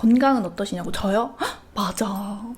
건강은 어떠시냐고. 저요? 헉, 맞아.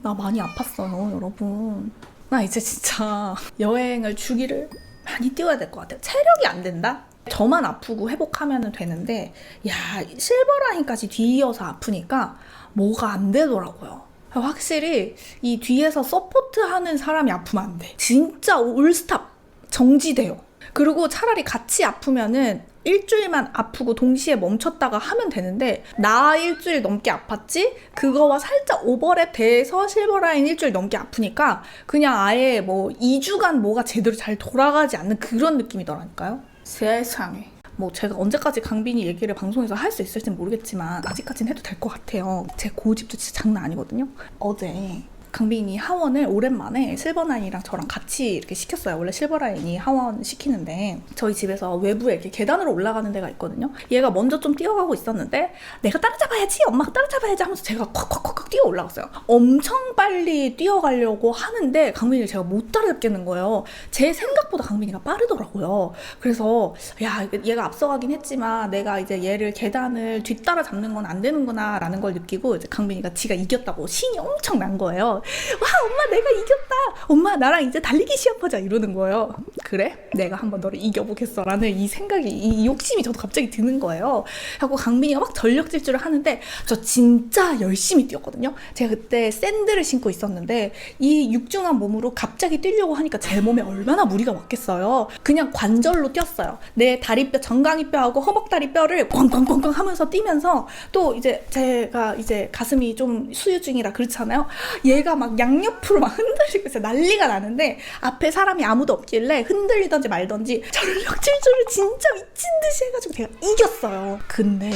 나 많이 아팠어요, 여러분. 나 이제 진짜 여행을 주기를 많이 뛰어야 될 것 같아요. 체력이 안 된다? 저만 아프고 회복하면 되는데, 야, 실버라인까지 뒤이어서 아프니까 뭐가 안 되더라고요. 확실히 이 뒤에서 서포트하는 사람이 아프면 안 돼. 진짜 올스탑 정지돼요. 그리고 차라리 같이 아프면은 일주일만 아프고 동시에 멈췄다가 하면 되는데, 나 일주일 넘게 아팠지? 그거와 살짝 오버랩 돼서 실버라인 일주일 넘게 아프니까 그냥 아예 뭐 2주간 뭐가 제대로 잘 돌아가지 않는 그런 느낌이더라니까요. 세상에. 뭐 제가 언제까지 강빈이 얘기를 방송에서 할 수 있을지는 모르겠지만 아직까지는 해도 될 것 같아요. 제 고집도 진짜 장난 아니거든요. 어제 강빈이 하원을 오랜만에 실버라인이랑 저랑 같이 이렇게 시켰어요. 원래 실버라인이 하원 시키는데 저희 집에서 외부에 이렇게 계단으로 올라가는 데가 있거든요. 얘가 먼저 좀 뛰어가고 있었는데 내가 따라잡아야지, 엄마가 따라잡아야지 하면서 제가 콱콱콱 뛰어 올라갔어요. 엄청 빨리 뛰어가려고 하는데 강빈이를 제가 못 따라잡겠는 거예요. 제 생각보다 강빈이가 빠르더라고요. 그래서 야, 얘가 앞서가긴 했지만 내가 이제 얘를 계단을 뒤따라 잡는 건 안 되는구나 라는 걸 느끼고 이제 강빈이가 지가 이겼다고 신이 엄청 난 거예요. 와, 엄마 내가 이겼다. 엄마 나랑 이제 달리기 시합하자 이러는 거예요. 그래? 내가 한번 너를 이겨보겠어 라는 이 생각이, 이 욕심이 저도 갑자기 드는 거예요. 하고 강빈이가 막 전력 질주를 하는데 저 진짜 열심히 뛰었거든요. 제가 그때 샌들을 신고 있었는데 이 육중한 몸으로 갑자기 뛰려고 하니까 제 몸에 얼마나 무리가 왔겠어요. 그냥 관절로 뛰었어요. 내 다리뼈, 정강이뼈하고 허벅다리뼈를 꽝꽝꽝꽝 하면서 뛰면서, 또 이제 제가 이제 가슴이 좀 수유증이라 그렇잖아요. 얘가 막 양옆으로 막 흔들리고 있어요. 난리가 나는데 앞에 사람이 아무도 없길래 흔들리던지 말던지 전력 질주를 진짜 미친 듯이 해가지고 제가 이겼어요. 근데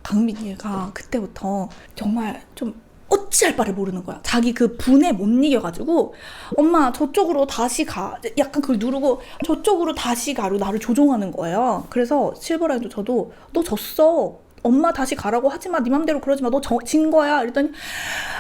강민이가 그때부터 정말 좀 어찌할 바를 모르는 거야. 자기 그 분에 못 이겨가지고 엄마 저쪽으로 다시 가, 약간 그걸 누르고 저쪽으로 다시 가로 나를 조종하는 거예요. 그래서 실버라인도 저도 너 졌어, 엄마 다시 가라고 하지마, 네 맘대로 그러지마, 너 진 거야 이랬더니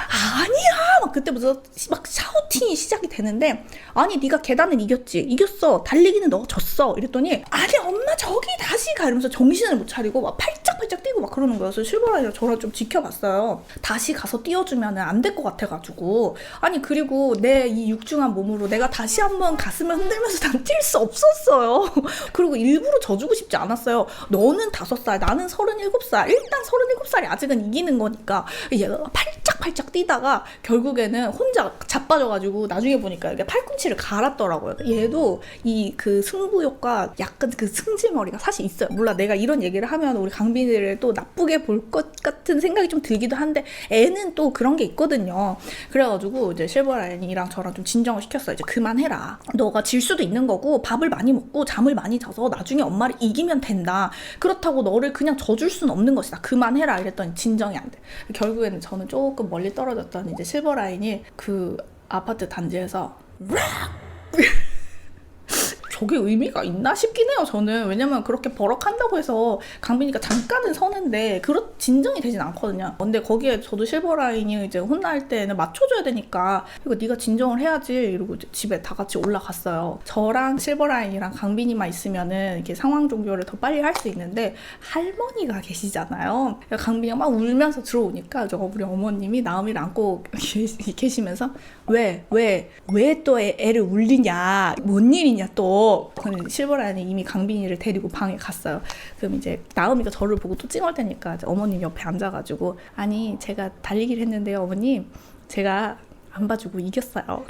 아니야, 막 그때부터 막 샤우팅이 시작이 되는데, 아니 네가 계단은 이겼어, 달리기는 너가 졌어 이랬더니 아니 엄마 저기 다시 가 이러면서 정신을 못 차리고 막 팔짝팔짝 뛰고 막 그러는 거예요. 그래서 실버라인이랑 저랑 좀 지켜봤어요. 다시 가서 뛰어주면 안 될 것 같아가지고. 아니 그리고 내 이 육중한 몸으로 내가 다시 한번 가슴을 흔들면서 난 뛸 수 없었어요. 그리고 일부러 져주고 싶지 않았어요. 너는 5살, 나는 37살, 일단 37살이 아직은 이기는 거니까. 얘가 팔짝팔짝 뛰다가 결국에는 혼자 자빠져가지고 나중에 보니까 이게 팔꿈치를 갈았더라고요. 얘도 이 그 승부욕과 약간 그 승질머리가 사실 있어요. 몰라, 내가 이런 얘기를 하면 우리 강빈이를 또 나쁘게 볼 것 같은 생각이 좀 들기도 한데 애는 또 그런 게 있거든요. 그래가지고 이제 실버라인이랑 저랑 좀 진정을 시켰어요. 이제 그만해라. 너가 질 수도 있는 거고 밥을 많이 먹고 잠을 많이 자서 나중에 엄마를 이기면 된다. 그렇다고 너를 그냥 져줄 수는 없는 것이다. 그만해라 이랬더니 진정이 안 돼. 결국에는 저는 조금 멀리 떨어졌던 이제 실버라인이 그 아파트 단지에서 저게 의미가 있나 싶긴 해요, 저는. 왜냐면 그렇게 버럭한다고 해서 강빈이가 잠깐은 서는데 진정이 되진 않거든요. 근데 거기에 저도 실버라인이 이제 혼날 때는 맞춰줘야 되니까 이거 네가 진정을 해야지 이러고 이제 집에 다 같이 올라갔어요. 저랑 실버라인이랑 강빈이만 있으면은 이렇게 상황 종료를 더 빨리 할 수 있는데 할머니가 계시잖아요. 강빈이가 막 울면서 들어오니까 우리 어머님이 나음이를 안고 계시면서 왜 또 애를 울리냐, 뭔 일이냐 또. 실버라인이 이미 강빈이를 데리고 방에 갔어요. 그럼 이제 나음이가 저를 보고 또 찡얼 대니까 어머님 옆에 앉아가지고, 아니 제가 달리기를 했는데요 어머님, 제가 안 봐주고 이겼어요.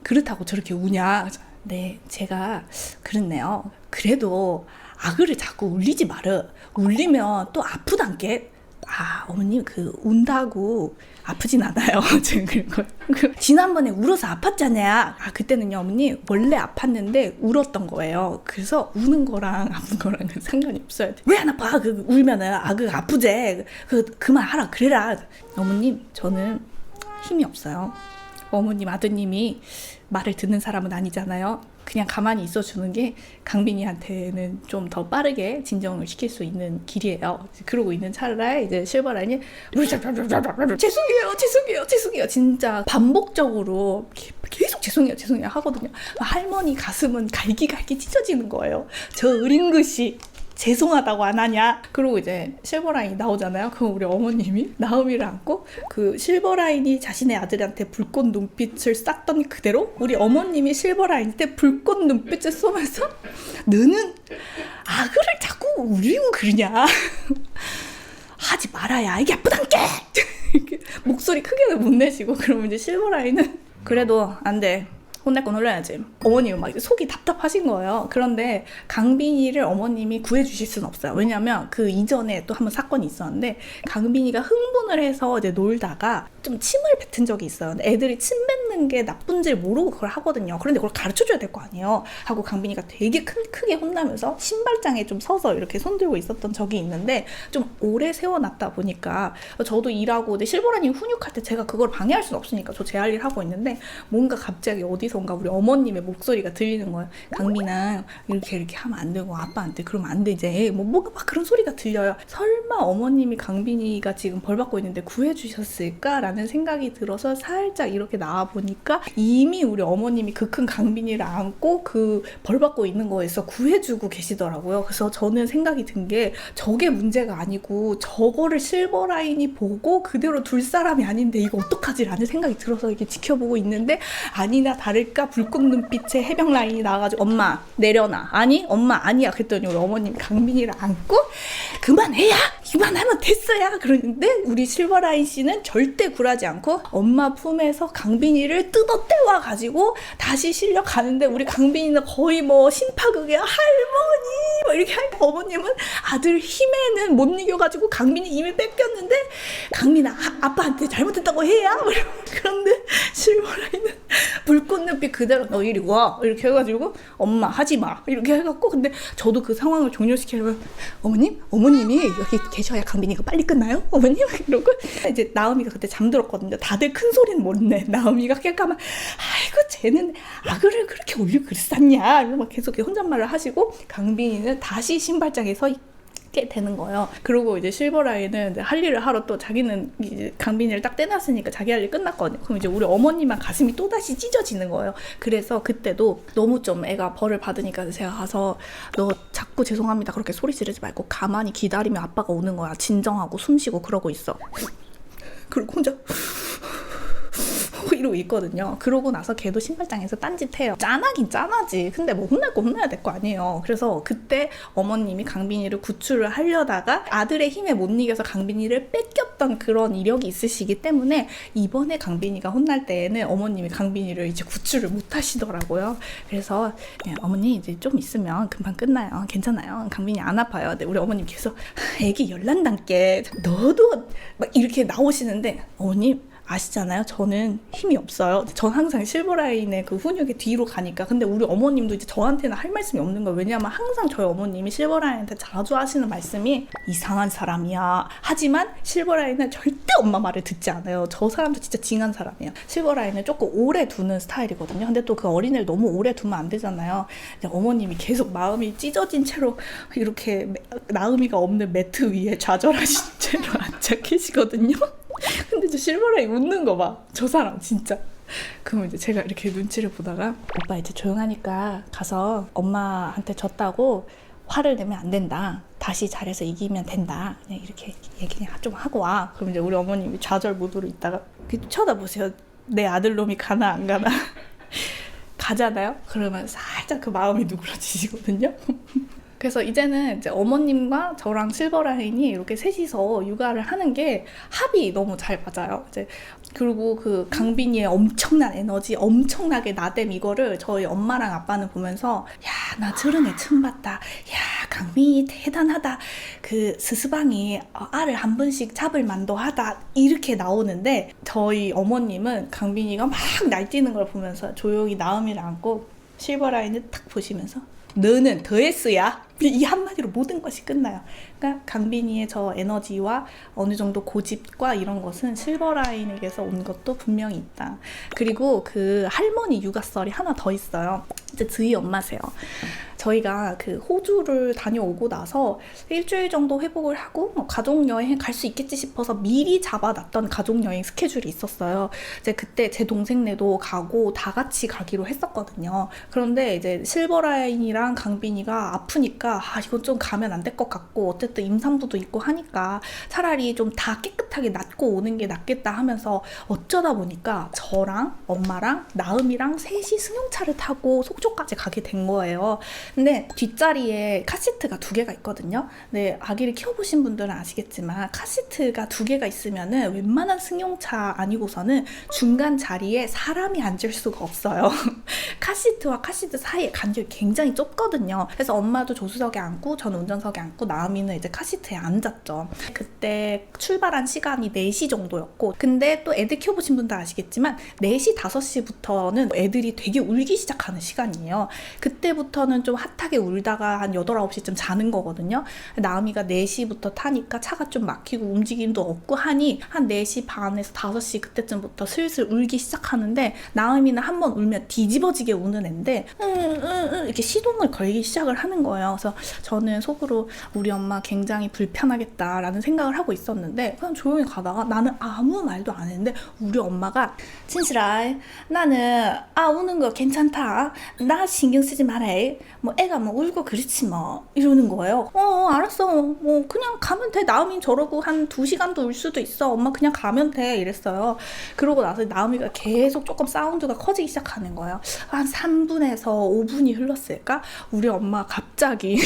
그렇다고 저렇게 우냐. 네, 제가 그렇네요. 그래도 아그를 자꾸 울리지 마라. 울리면 또 아프단께. 아, 어머님 그 운다고 아프진 않아요. 지금 지난번에 울어서 아팠잖아요. 아, 그때는요 어머니 원래 아팠는데 울었던 거예요. 그래서 우는 거랑 아픈 거랑은 상관이 없어요. 왜 안 아파? 그 울면은 그 아프제. 그만하라 그래라. 어머님 저는 힘이 없어요. 어머님 아드님이 말을 듣는 사람은 아니잖아요. 그냥 가만히 있어주는 게 강빈이한테는 좀 더 빠르게 진정을 시킬 수 있는 길이에요. 그러고 있는 찰나에 이제 실버라인이 죄송해요 진짜 반복적으로 계속 죄송해요 하거든요. 할머니 가슴은 갈기갈기 찢어지는 거예요. 저 어린 것이 죄송하다고 안 하냐. 그리고 이제 실버라인이 나오잖아요. 그럼 우리 어머님이 나음이를 안고 그 실버라인이 자신의 아들한테 불꽃 눈빛을 쐈던 그대로 우리 어머님이 실버라인한테 불꽃 눈빛을 쏘면서 너는 아그를 자꾸 울리고 그러냐. 하지 말아야 이게 아프단께. 목소리 크게는 못 내시고. 그러면 이제 실버라인은 그래도 안 돼. 혼낼 건 혼내야지. 어머님은 막 속이 답답하신 거예요. 그런데 강빈이를 어머님이 구해주실 수는 없어요. 왜냐면 그 이전에 또 한번 사건이 있었는데 강빈이가 흥분을 해서 이제 놀다가 좀 침을 뱉은 적이 있어요. 애들이 침 뱉는 게 나쁜지 모르고 그걸 하거든요. 그런데 그걸 가르쳐줘야 될 거 아니에요. 하고 강빈이가 되게 크게 혼나면서 신발장에 좀 서서 이렇게 손들고 있었던 적이 있는데 좀 오래 세워놨다 보니까 저도 일하고 실버라님 훈육할 때 제가 그걸 방해할 수는 없으니까 저 제 할 일 하고 있는데 뭔가 갑자기 어디선가 우리 어머님의 목소리가 들리는 거예요. 강빈아 이렇게 하면 안 되고 아빠한테 그러면 안 되지. 뭐가 막 그런 소리가 들려요. 설마 어머님이 강빈이가 지금 벌 받고 있는데 구해주셨을까라는 생각이 들어서 살짝 이렇게 나와 보니까 이미 우리 어머님이 그 큰 강빈이를 안고 그 벌 받고 있는 거에서 구해주고 계시더라고요. 그래서 저는 생각이 든 게 저게 문제가 아니고 저거를 실버라인이 보고 그대로 둘 사람이 아닌데 이거 어떡하지? 라는 생각이 들어서 이렇게 지켜보고 있는데 아니나 다를까 불꽃 눈빛의 해병 라인이 나와가지고 엄마 내려놔. 아니 엄마 아니야. 그랬더니 우리 어머님 강빈이를 안고 그만해야 그만하면 됐어야 그러는데 우리 실버라인 씨는 절대 굴하지 않고 엄마 품에서 강빈이를 뜯어 떼와 가지고 다시 실려 가는데 우리 강빈이는 거의 뭐 심파극에 할머니 막 이렇게 하니까 어머님은 아들 힘에는 못 이겨가지고 강빈이 이미 뺏겼는데 강빈아 아빠한테 잘못했다고 해야 그런데 실버라인은 불꽃 눈빛 그대로 너 이리 와 이렇게 해가지고 엄마 하지마 이렇게 해갖고 근데 저도 그 상황을 종료시키려면 어머님이 여기 계셔야 강빈이가 빨리 끝나요? 어머님? 이러고 이제 나음이가 그때 잠들었거든요. 다들 큰 소리는 못 내. 나음이가 깰까만 아이고 쟤는 악을 그렇게 올리고 그랬었냐 이러고 막 계속 혼잣말을 하시고 강빈이는 다시 신발장에 서 있게 되는 거예요. 그리고 이제 실버라인은 이제 할 일을 하러 또 자기는 이제 강빈이를 딱 떼놨으니까 자기 할 일 끝났거든요. 그럼 이제 우리 어머님만 가슴이 또다시 찢어지는 거예요. 그래서 그때도 너무 좀 애가 벌을 받으니까 제가 가서 너 자꾸 죄송합니다 그렇게 소리 지르지 말고 가만히 기다리면 아빠가 오는 거야. 진정하고 숨 쉬고 그러고 있어. 그리고 혼자 이러고 있거든요. 그러고 나서 걔도 신발장에서 딴짓해요. 짠하긴 짠하지. 근데 뭐 혼날 거 혼나야 될 거 아니에요. 그래서 그때 어머님이 강빈이를 구출을 하려다가 아들의 힘에 못 이겨서 강빈이를 뺏겼던 그런 이력이 있으시기 때문에 이번에 강빈이가 혼날 때에는 어머님이 강빈이를 이제 구출을 못 하시더라고요. 그래서 어머니 이제 좀 있으면 금방 끝나요. 괜찮아요. 강빈이 안 아파요. 근데 우리 어머님 계속 애기 열난단께 너도 막 이렇게 나오시는데 어머님 아시잖아요. 저는 힘이 없어요. 전 항상 실버라인의 그 훈육의 뒤로 가니까. 근데 우리 어머님도 이제 저한테는 할 말씀이 없는 거예요. 왜냐하면 항상 저희 어머님이 실버라인한테 자주 하시는 말씀이 이상한 사람이야. 하지만 실버라인은 절대 엄마 말을 듣지 않아요. 저 사람도 진짜 징한 사람이에요. 실버라인은 조금 오래 두는 스타일이거든요. 근데 또 그 어린애를 너무 오래 두면 안 되잖아요. 어머님이 계속 마음이 찢어진 채로 이렇게 나음이가 없는 매트 위에 좌절하신 채로 앉아 계시거든요. 근데 저 실버라인 웃는 거 봐. 저 사람 진짜. 그러면 이제 제가 이렇게 눈치를 보다가 오빠 이제 조용하니까 가서 엄마한테 졌다고 화를 내면 안 된다. 다시 잘해서 이기면 된다. 그냥 이렇게 얘기 좀 하고 와. 그럼 이제 우리 어머님이 좌절 모드로 있다가 쳐다보세요. 내 아들놈이 가나 안 가나. 가잖아요. 그러면 살짝 그 마음이 누그러지시거든요. 그래서 이제는 이제 어머님과 저랑 실버라인이 이렇게 셋이서 육아를 하는 게 합이 너무 잘 맞아요. 이제 그리고 그 강빈이의 엄청난 에너지, 엄청나게 나댐 이거를 저희 엄마랑 아빠는 보면서 야, 나 저런 애 처음 봤다. 야, 강빈이 대단하다. 그 스스방이 알을 한 번씩 잡을 만도 하다. 이렇게 나오는데 저희 어머님은 강빈이가 막 날뛰는 걸 보면서 조용히 나음이를 안고 실버라인을 탁 보시면서 너는 더 S야. 이 한마디로 모든 것이 끝나요. 그러니까 강빈이의 저 에너지와 어느 정도 고집과 이런 것은 실버라인에게서 온 것도 분명히 있다. 그리고 그 할머니 육아썰이 하나 더 있어요. 이제 저희 엄마세요. 저희가 그 호주를 다녀오고 나서 일주일 정도 회복을 하고 가족여행 갈 수 있겠지 싶어서 미리 잡아놨던 가족여행 스케줄이 있었어요. 이제 그때 제 동생네도 가고 다 같이 가기로 했었거든요. 그런데 이제 실버라인이랑 강빈이가 아프니까 보니까 이건 좀 가면 안 될 것 같고 어쨌든 임산부도 있고 하니까 차라리 좀 다 깨끗하게 낫고 오는 게 낫겠다 하면서 어쩌다 보니까 저랑 엄마랑 나음이랑 셋이 승용차를 타고 속초까지 가게 된 거예요. 근데 뒷자리에 카시트가 2개가 있거든요. 근데 아기를 키워보신 분들은 아시겠지만 카시트가 2개가 있으면은 웬만한 승용차 아니고서는 중간 자리에 사람이 앉을 수가 없어요. 카시트와 카시트 사이에 간격이 굉장히 좁거든요. 그래서 엄마도 조수석에 앉고 저는 운전석에 앉고 나음이는 이제 카시트에 앉았죠. 그때 출발한 시간이 4시 정도였고, 근데 또 애들 키워보신 분들 아시겠지만 4시, 5시부터는 애들이 되게 울기 시작하는 시간이에요. 그때부터는 좀 핫하게 울다가 한 8, 9시쯤 자는 거거든요. 나음이가 4시부터 타니까 차가 좀 막히고 움직임도 없고 하니 한 4시 반에서 5시 그때쯤부터 슬슬 울기 시작하는데, 나음이는 한번 울면 뒤집어지게 우는 애인데 이렇게 시동을 걸기 시작을 하는 거예요. 그래서 저는 속으로 우리 엄마 굉장히 불편하겠다라는 생각을 하고 있었는데 그냥 조용히 가다가 나는 아무 말도 안 했는데 우리 엄마가 진실아 나는 우는 거 괜찮다, 나 신경 쓰지 마라, 뭐 애가 뭐 울고 그렇지 뭐 이러는 거예요. 알았어, 뭐 그냥 가면 돼, 나음이 저러고 한 2시간도 울 수도 있어, 엄마 그냥 가면 돼 이랬어요. 그러고 나서 나음이가 계속 조금 사운드가 커지기 시작하는 거예요. 한 3분에서 5분이 흘렀을까? 우리 엄마 갑자기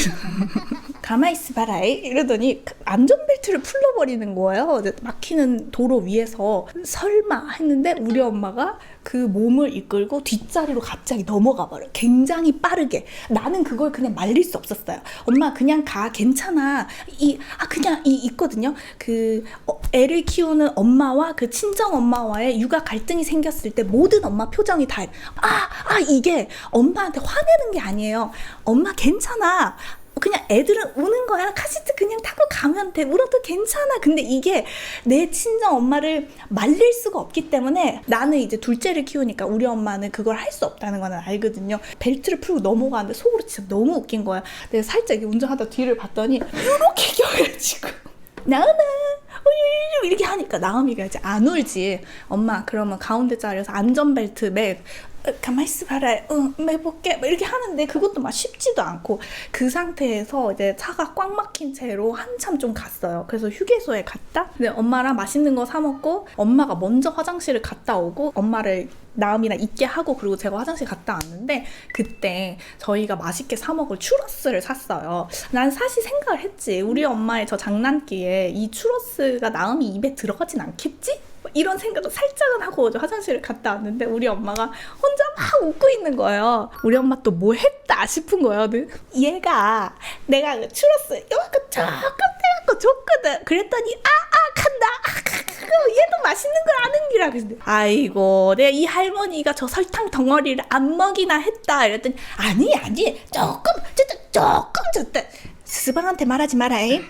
가만히 있어봐라 이러더니 안전벨트를 풀러버리는 거예요. 막히는 도로 위에서. 설마 했는데 우리 엄마가 그 몸을 이끌고 뒷자리로 갑자기 넘어가 버려. 굉장히 빠르게. 나는 그걸 그냥 말릴 수 없었어요. 엄마 그냥 가, 괜찮아. 그냥 있거든요. 애를 키우는 엄마와 그 친정 엄마와의 육아 갈등이 생겼을 때 모든 엄마 표정이 다 이게 엄마한테 화내는 게 아니에요. 엄마 괜찮아, 그냥 애들은 우는 거야, 카시트 그냥 타고 가면 돼, 울어도 괜찮아. 근데 이게 내 친정 엄마를 말릴 수가 없기 때문에 나는 이제 둘째를 키우니까 우리 엄마는 그걸 할 수 없다는 거는 알거든요. 벨트를 풀고 넘어가는데 속으로 진짜 너무 웃긴 거야. 내가 살짝 운전하다 뒤를 봤더니 이렇게 껴가지고 나음아 이렇게 하니까 나음이가 이제 안 울지. 엄마 그러면 가운데 자리에서 안전벨트 매, 가만히 있어봐라, 매볼게 이렇게 하는데 그것도 막 쉽지도 않고, 그 상태에서 이제 차가 꽉 막힌 채로 한참 좀 갔어요. 그래서 휴게소에 갔다. 근데 엄마랑 맛있는 거 사 먹고 엄마가 먼저 화장실을 갔다 오고 엄마를 나음이랑 있게 하고 그리고 제가 화장실 갔다 왔는데 그때 저희가 맛있게 사 먹을 추러스를 샀어요. 난 사실 생각을 했지, 우리 엄마의 저 장난기에 이 추러스가 나음이 입에 들어가진 않겠지? 이런 생각을 살짝은 하고 화장실을 갔다 왔는데 우리 엄마가 혼자 막 웃고 있는 거예요. 우리 엄마 또 뭐 했다 싶은 거예요. 얘가 내가 그 추러스 이만큼 조금 떼갖고 줬거든. 그랬더니 간다. 얘도 맛있는 걸 아는 기라. 그래서 아이고 내가 이 할머니가 저 설탕 덩어리를 안 먹이나 했다 이랬더니 아니 조금 줬다. 스방한테 말하지 마라잉.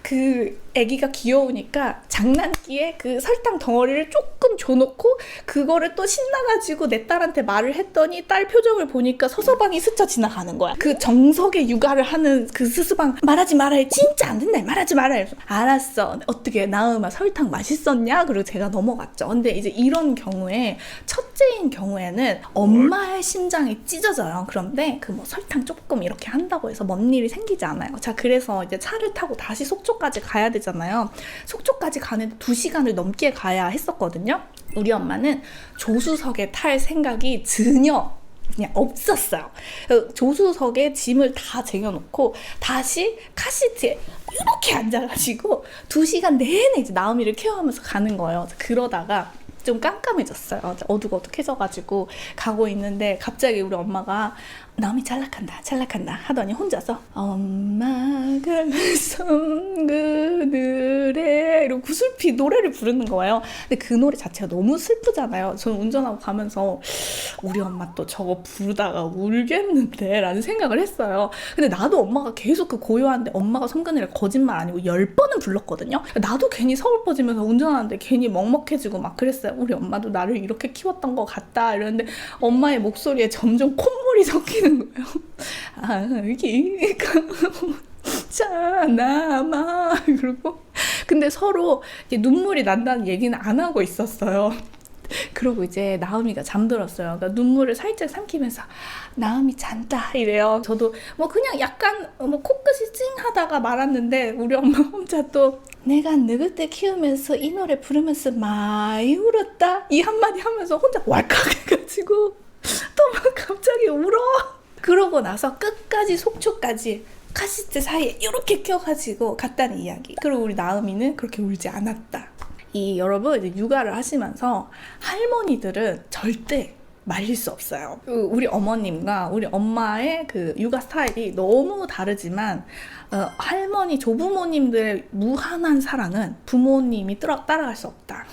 그 애기가 귀여우니까 장난기에 그 설탕 덩어리를 조금 줘놓고 그거를 또 신나가지고 내 딸한테 말을 했더니 딸 표정을 보니까 서서방이 스쳐 지나가는 거야. 그 정석의 육아를 하는 그 스스방 말하지 말아요. 진짜 안 된다. 말하지 말아요. 알았어. 어떻게 나음아 설탕 맛있었냐? 그리고 제가 넘어갔죠. 근데 이제 이런 경우에 첫째인 경우에는 엄마의 심장이 찢어져요. 그런데 그 뭐 설탕 조금 이렇게 한다고 해서 뭔 일이 생기지 않아요. 자, 그래서 이제 차를 타고 다시 속초까지 가야 되잖아요. 속초까지 가는데 2시간을 넘게 가야 했었거든요. 우리 엄마는 조수석에 탈 생각이 전혀 그냥 없었어요. 조수석에 짐을 다 쟁여놓고 다시 카시트에 이렇게 앉아가지고 2시간 내내 이제 나음이를 케어하면서 가는 거예요. 그러다가 좀 깜깜해졌어요. 어둑어둑해져가지고 가고 있는데 갑자기 우리 엄마가 나음이 잘락한다 하더니 혼자서 엄마가 손 그늘에 이러고 구슬피 노래를 부르는 거예요. 근데 그 노래 자체가 너무 슬프잖아요. 저는 운전하고 가면서 우리 엄마 또 저거 부르다가 울겠는데 라는 생각을 했어요. 근데 나도 엄마가 계속 그 고요한데 엄마가 손 그늘에 거짓말 아니고 10번은 불렀거든요. 나도 괜히 서울 퍼지면서 운전하는데 괜히 먹먹해지고 막 그랬어요. 우리 엄마도 나를 이렇게 키웠던 것 같다 이러는데 엄마의 목소리에 점점 콧물이 섞이는 거예요. 여기가 자나마 그러고 근데 서로 눈물이 난다는 얘기는 안 하고 있었어요. 그러고 이제 나음이가 잠들었어요. 그러니까 눈물을 살짝 삼키면서 나음이 잔다 이래요. 저도 뭐 그냥 약간 뭐 코끝이 찡하다가 말았는데 우리 엄마 혼자 또 내가 늙을 때 키우면서 이 노래 부르면서 많이 울었다 이 한마디 하면서 혼자 왈칵 해가지고 또 막 갑자기 울어. 그러고 나서 끝까지 속초까지 카시트 사이에 이렇게 껴가지고 갔다는 이야기. 그리고 우리 나음이는 그렇게 울지 않았다. 이 여러분 이제 육아를 하시면서 할머니들은 절대 말릴 수 없어요. 우리 어머님과 우리 엄마의 그 육아 스타일이 너무 다르지만 할머니 조부모님들의 무한한 사랑은 부모님이 따라갈 수 없다.